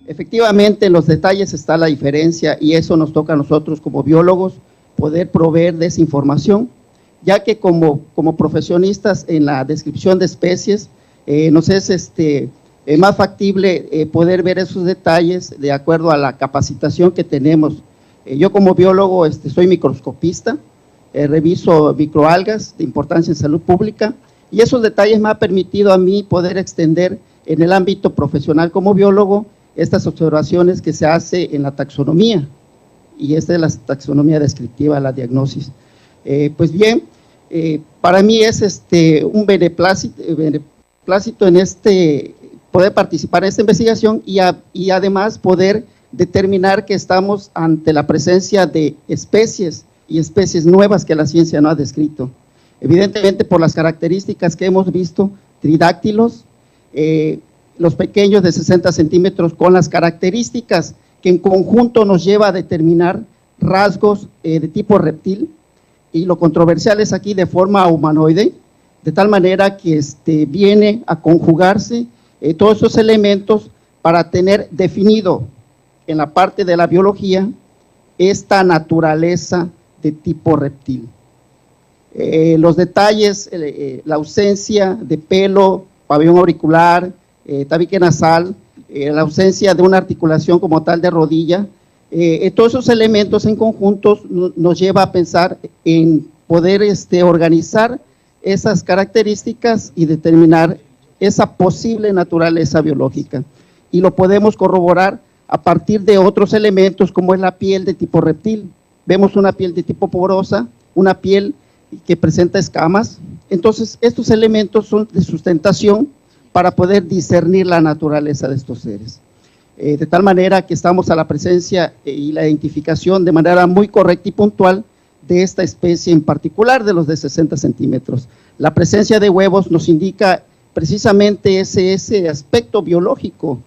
Efectivamente, en los detalles está la diferencia y eso nos toca a nosotros como biólogos poder proveer de esa información, ya que como profesionistas en la descripción de especies nos es más factible poder ver esos detalles de acuerdo a la capacitación que tenemos. Yo como biólogo soy microscopista, reviso microalgas de importancia en salud pública y esos detalles me han permitido a mí poder extender en el ámbito profesional como biólogo estas observaciones que se hace en la taxonomía, y esta es la taxonomía descriptiva, la diagnosis. Pues bien, para mí es un beneplácito en poder participar en esta investigación y además poder determinar que estamos ante la presencia de especies y especies nuevas que la ciencia no ha descrito. Evidentemente por las características que hemos visto, tridáctilos, los pequeños de 60 centímetros con las características que en conjunto nos lleva a determinar rasgos de tipo reptil, y lo controversial es aquí de forma humanoide, de tal manera que viene a conjugarse todos esos elementos para tener definido en la parte de la biología esta naturaleza de tipo reptil. Los detalles, la ausencia de pelo, pabellón auricular, tabique nasal, la ausencia de una articulación como tal de rodilla, todos esos elementos en conjuntos nos lleva a pensar en poder organizar esas características y determinar esa posible naturaleza biológica. Y lo podemos corroborar a partir de otros elementos como es la piel de tipo reptil. Vemos una piel de tipo porosa, una piel que presenta escamas. Entonces, estos elementos son de sustentación para poder discernir la naturaleza de estos seres. De tal manera que estamos a la presencia y la identificación de manera muy correcta y puntual de esta especie en particular, de los de 60 centímetros. La presencia de huevos nos indica precisamente ese aspecto biológico.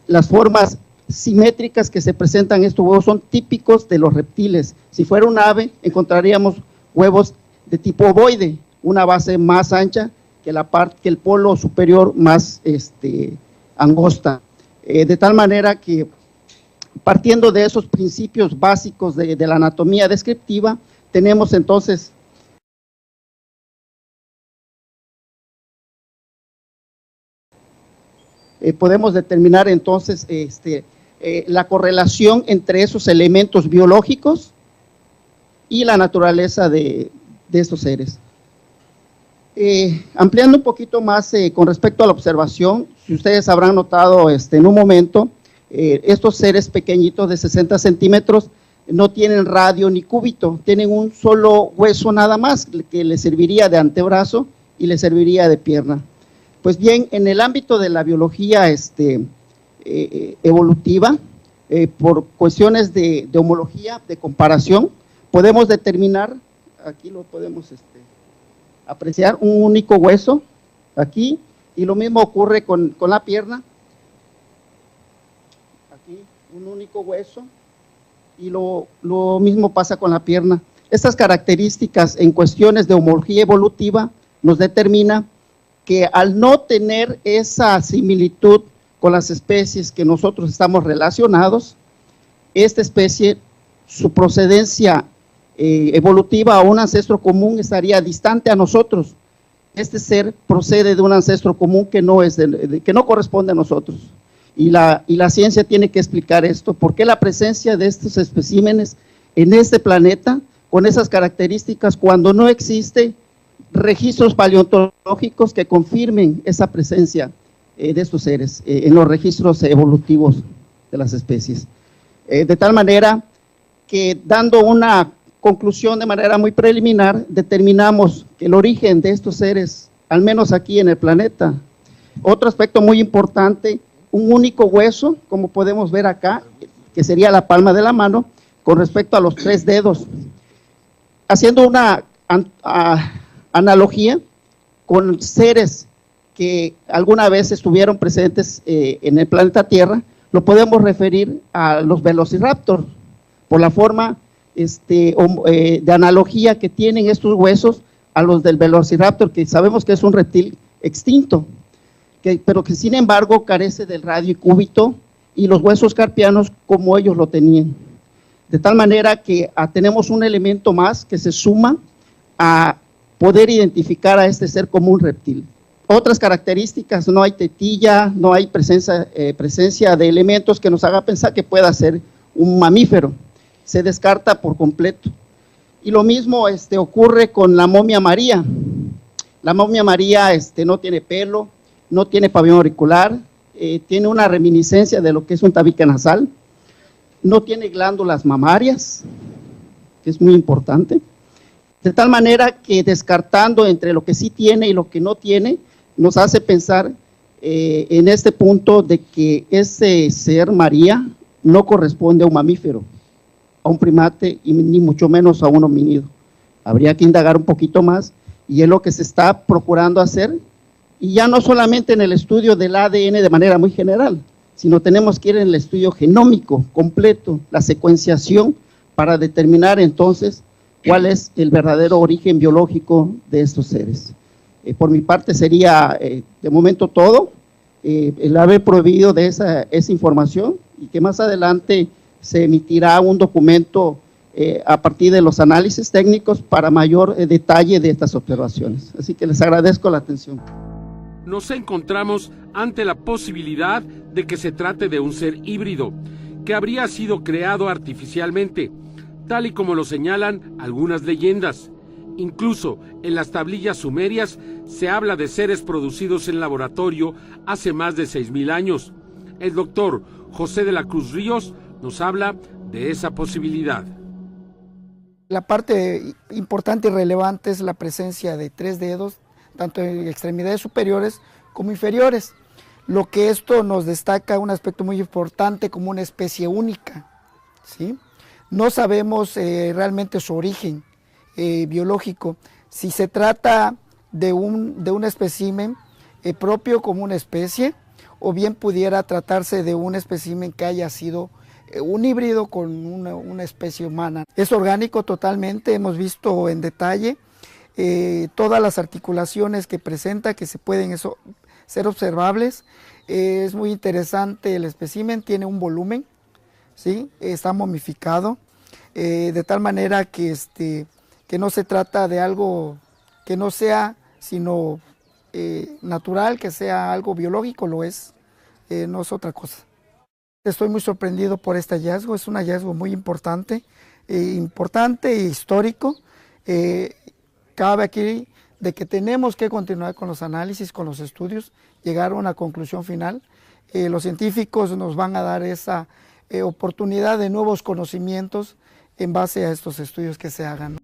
Las formas simétricas que se presentan en estos huevos son típicos de los reptiles. Si fuera un ave, encontraríamos huevos de tipo ovoide, una base más ancha que el polo superior más angosta. De tal manera que, partiendo de esos principios básicos de la anatomía descriptiva, tenemos entonces podemos determinar entonces la correlación entre esos elementos biológicos y la naturaleza de estos seres. Ampliando un poquito más con respecto a la observación, si ustedes habrán notado en un momento, estos seres pequeñitos de 60 centímetros no tienen radio ni cúbito, tienen un solo hueso nada más que les serviría de antebrazo y les serviría de pierna. Pues bien, en el ámbito de la biología evolutiva, por cuestiones de homología, de comparación, podemos determinar, aquí lo podemos apreciar, un único hueso aquí, y lo mismo ocurre con la pierna, aquí un único hueso, y lo mismo pasa con la pierna. Estas características en cuestiones de homología evolutiva nos determina que al no tener esa similitud con las especies que nosotros estamos relacionados, esta especie, su procedencia evolutiva a un ancestro común estaría distante a nosotros. Este ser procede de un ancestro común que no corresponde a nosotros. Y la ciencia tiene que explicar esto, por qué la presencia de estos especímenes en este planeta, con esas características, cuando no existe registros paleontológicos que confirmen esa presencia de estos seres en los registros evolutivos de las especies. De tal manera que, dando una conclusión de manera muy preliminar, determinamos que el origen de estos seres, al menos aquí en el planeta, otro aspecto muy importante, un único hueso, como podemos ver acá, que sería la palma de la mano, con respecto a los 3 dedos, haciendo una analogía con seres que alguna vez estuvieron presentes en el planeta Tierra, lo podemos referir a los velociraptors, por la forma de analogía que tienen estos huesos a los del velociraptor, que sabemos que es un reptil extinto, pero que sin embargo carece del radio y cúbito y los huesos carpianos como ellos lo tenían. De tal manera que tenemos un elemento más que se suma a poder identificar a este ser como un reptil. Otras características: no hay tetilla, no hay presencia de elementos que nos haga pensar que pueda ser un mamífero. Se descarta por completo. Y lo mismo ocurre con la momia María. La momia María no tiene pelo, no tiene pabellón auricular, tiene una reminiscencia de lo que es un tabique nasal, no tiene glándulas mamarias, que es muy importante, de tal manera que descartando entre lo que sí tiene y lo que no tiene, nos hace pensar en este punto de que ese ser María no corresponde a un mamífero, a un primate y ni mucho menos a un homínido. Habría que indagar un poquito más y es lo que se está procurando hacer, y ya no solamente en el estudio del ADN de manera muy general, sino tenemos que ir en el estudio genómico completo, la secuenciación, para determinar entonces cuál es el verdadero origen biológico de estos seres. Por mi parte sería de momento todo, el haber proveído de esa información, y que más adelante se emitirá un documento a partir de los análisis técnicos para mayor detalle de estas observaciones. Así que les agradezco la atención. Nos encontramos ante la posibilidad de que se trate de un ser híbrido, que habría sido creado artificialmente, tal y como lo señalan algunas leyendas. Incluso en las tablillas sumerias se habla de seres producidos en laboratorio hace más de 6,000 años. El doctor José de la Cruz Ríos nos habla de esa posibilidad. La parte importante y relevante es la presencia de 3 dedos, tanto en extremidades superiores como inferiores, lo que esto nos destaca un aspecto muy importante como una especie única, ¿sí? No sabemos realmente su origen biológico, si se trata de un espécimen propio como una especie, o bien pudiera tratarse de un espécimen que haya sido un híbrido con una especie humana. Es orgánico totalmente, hemos visto en detalle todas las articulaciones que presenta, que se pueden ser observables. Es muy interesante el espécimen, tiene un volumen, ¿sí? Está momificado, de tal manera que no se trata de algo que no sea sino natural, que sea algo biológico, lo es, no es otra cosa. Estoy muy sorprendido por este hallazgo, es un hallazgo muy importante e histórico. Cabe aquí de que tenemos que continuar con los análisis, con los estudios, llegar a una conclusión final. Los científicos nos van a dar esa oportunidad de nuevos conocimientos en base a estos estudios que se hagan.